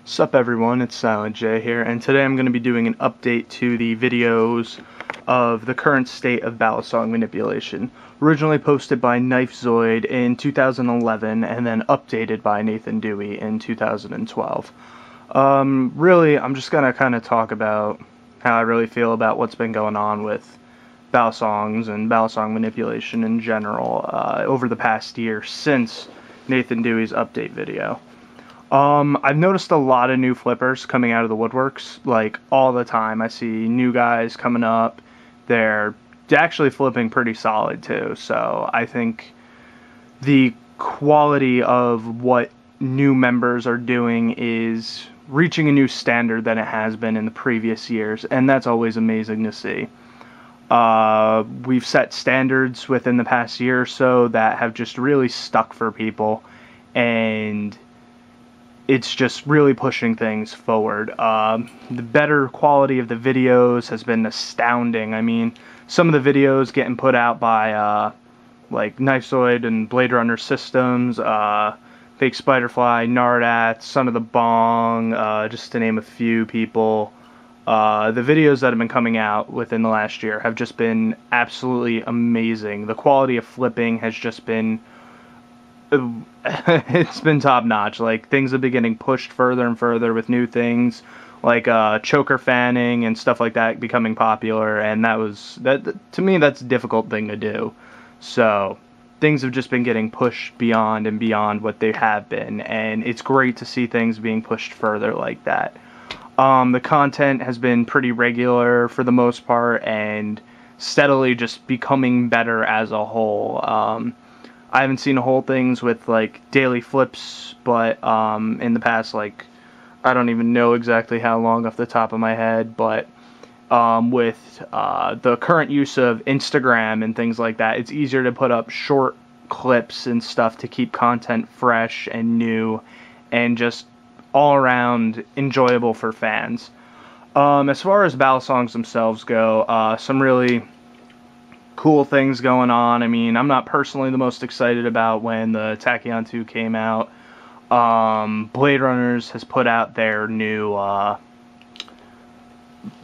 Sup everyone, it's Silent J here, and today I'm going to be doing an update to the videos of the current state of Balisong manipulation. Originally posted by KnifeZoid in 2011 and then updated by Nathan Dewey in 2012. Really, I'm just going to kind of talk about how I really feel about what's been going on with Battlesongs and Battlesong manipulation in general over the past year since Nathan Dewey's update video. I've noticed a lot of new flippers coming out of the woodworks, like, all the time. I see new guys coming up. They're actually flipping pretty solid, too. So I think the quality of what new members are doing is reaching a new standard than it has been in the previous years, and that's always amazing to see. We've set standards within the past year or so that have just really stuck for people, and it's just really pushing things forward. The better quality of the videos has been astounding. I mean, some of the videos getting put out by like KnifeZoid and Blade Runner Systems, Fake Spiderfly, Nardat, Son of the Bong, just to name a few people. The videos that have been coming out within the last year have just been absolutely amazing. The quality of flipping has just been it's been top notch. Like, things have been getting pushed further and further with new things, like choker fanning and stuff like that becoming popular, and that to me, that's a difficult thing to do. So things have just been getting pushed beyond and beyond what they have been, and it's great to see things being pushed further like that. The content has been pretty regular for the most part and steadily just becoming better as a whole. I haven't seen whole things with, like, daily flips, but in the past, like, I don't even know exactly how long off the top of my head, but with the current use of Instagram and things like that, it's easier to put up short clips and stuff to keep content fresh and new and just all around enjoyable for fans. As far as Battlesongs themselves go, some really cool things going on. I mean, I'm not personally the most excited about when the Tachyon 2 came out. Blade Runners has put out their new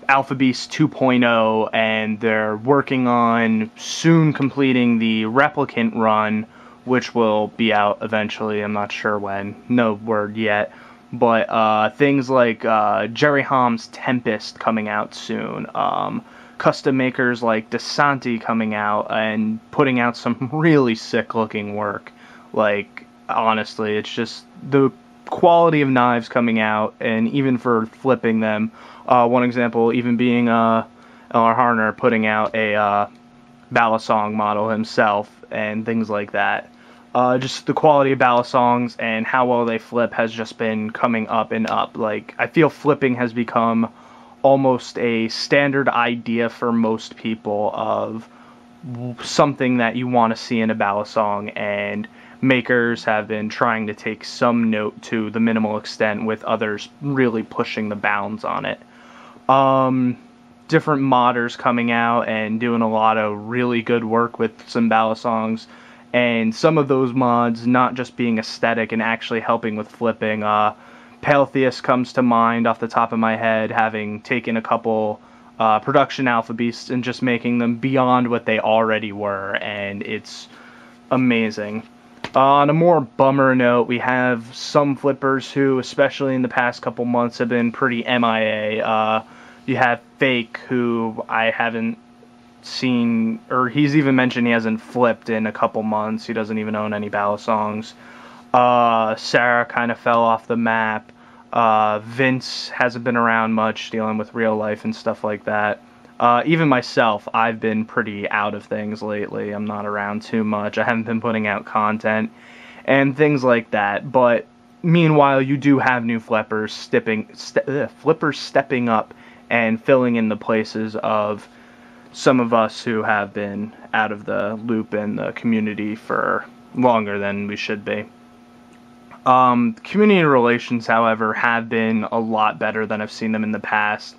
Alpha Beast 2.0, and they're working on soon completing the Replicant run, which will be out eventually. I'm not sure when. No word yet. But things like Jerry Ham's Tempest coming out soon. Custom makers like DeSanti coming out and putting out some really sick looking work. Like, honestly, it's just the quality of knives coming out, and even for flipping them. One example even being L.R. Harner putting out a Balisong model himself and things like that. Just the quality of Battlesongs and how well they flip has just been coming up and up. Like, I feel flipping has become almost a standard idea for most people of something that you want to see in a Battlesong, and makers have been trying to take some note to the minimal extent, with others really pushing the bounds on it. Different modders coming out and doing a lot of really good work with some Battlesongs, and some of those mods not just being aesthetic and actually helping with flipping. Paletheus comes to mind off the top of my head, having taken a couple production Alpha Beasts and just making them beyond what they already were, and it's amazing. On a more bummer note, we have some flippers who, especially in the past couple months, have been pretty MIA. You have Fake, who I haven't seen, or he's even mentioned he hasn't flipped in a couple months. He doesn't even own any Battlesongs. Sarah kind of fell off the map. Vince hasn't been around much, dealing with real life and stuff like that. Even myself, I've been pretty out of things lately. I'm not around too much. I haven't been putting out content and things like that. But meanwhile, you do have new flippers stepping up and filling in the places of some of us who have been out of the loop in the community for longer than we should be. Community relations, however, have been a lot better than I've seen them in the past.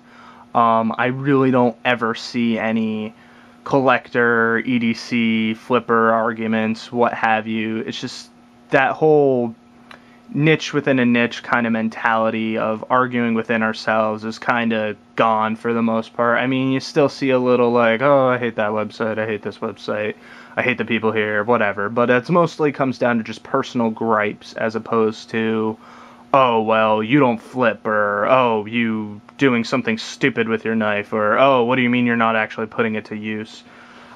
I really don't ever see any collector, EDC, flipper arguments, what have you. It's just that whole niche within a niche kind of mentality of arguing within ourselves is kind of gone for the most part. I mean, you still see a little like, oh, I hate that website, I hate this website, I hate the people here, whatever. But it's mostly comes down to just personal gripes as opposed to, oh, well, you don't flip, or, oh, you doing something stupid with your knife, or, oh, what do you mean you're not actually putting it to use?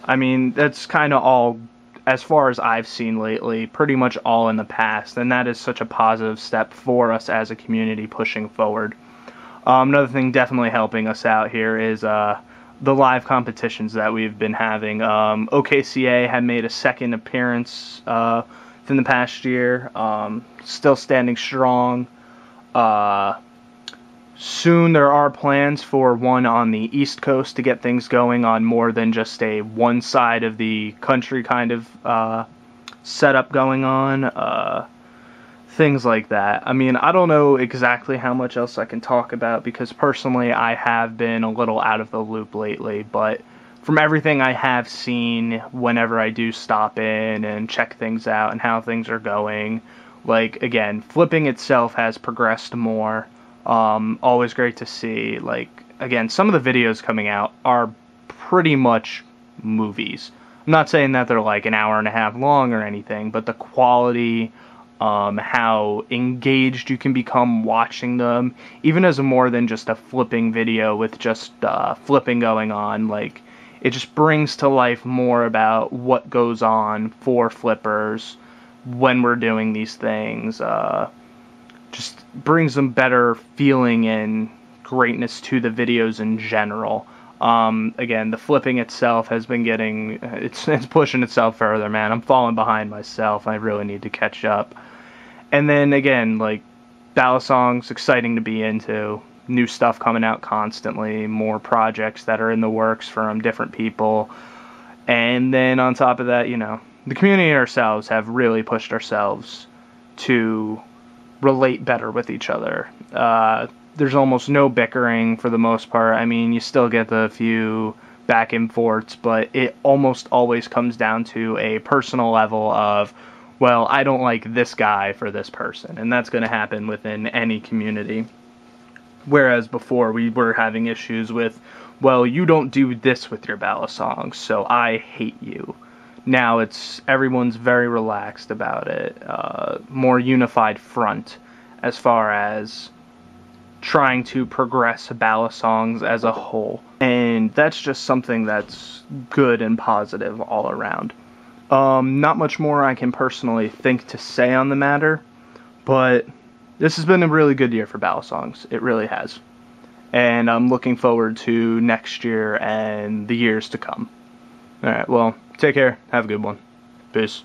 I mean, that's kind of all, as far as I've seen lately, pretty much all in the past, and that is such a positive step for us as a community pushing forward. Another thing definitely helping us out here is the live competitions that we've been having. OKCA had made a second appearance within the past year, still standing strong. Soon there are plans for one on the East Coast to get things going on more than just a one side of the country kind of setup going on. Things like that. I mean, I don't know exactly how much else I can talk about because personally I have been a little out of the loop lately, but from everything I have seen whenever I do stop in and check things out and how things are going, like, again, flipping itself has progressed more. Always great to see. Like, again, some of the videos coming out are pretty much movies. I'm not saying that they're like an hour and a half long or anything, but the quality, how engaged you can become watching them, even as more than just a flipping video with just flipping going on, like, it just brings to life more about what goes on for flippers when we're doing these things. Just brings them better feeling and greatness to the videos in general. Again, the flipping itself has been getting, it's pushing itself further, man. I'm falling behind myself. I really need to catch up. And then again, like, Battlesongs, exciting to be into. New stuff coming out constantly, more projects that are in the works from different people. And then on top of that, you know, the community ourselves have really pushed ourselves to relate better with each other. There's almost no bickering for the most part. I mean, you still get the few back and forths, but it almost always comes down to a personal level of, well, I don't like this guy for this person, and that's going to happen within any community. Whereas before we were having issues with, well, you don't do this with your Balisongs, so I hate you. Now it's, everyone's very relaxed about it, more unified front as far as trying to progress Battlesongs as a whole. And that's just something that's good and positive all around. Not much more I can personally think to say on the matter, but this has been a really good year for Battlesongs. It really has. And I'm looking forward to next year and the years to come. Alright, well, take care. Have a good one. Peace.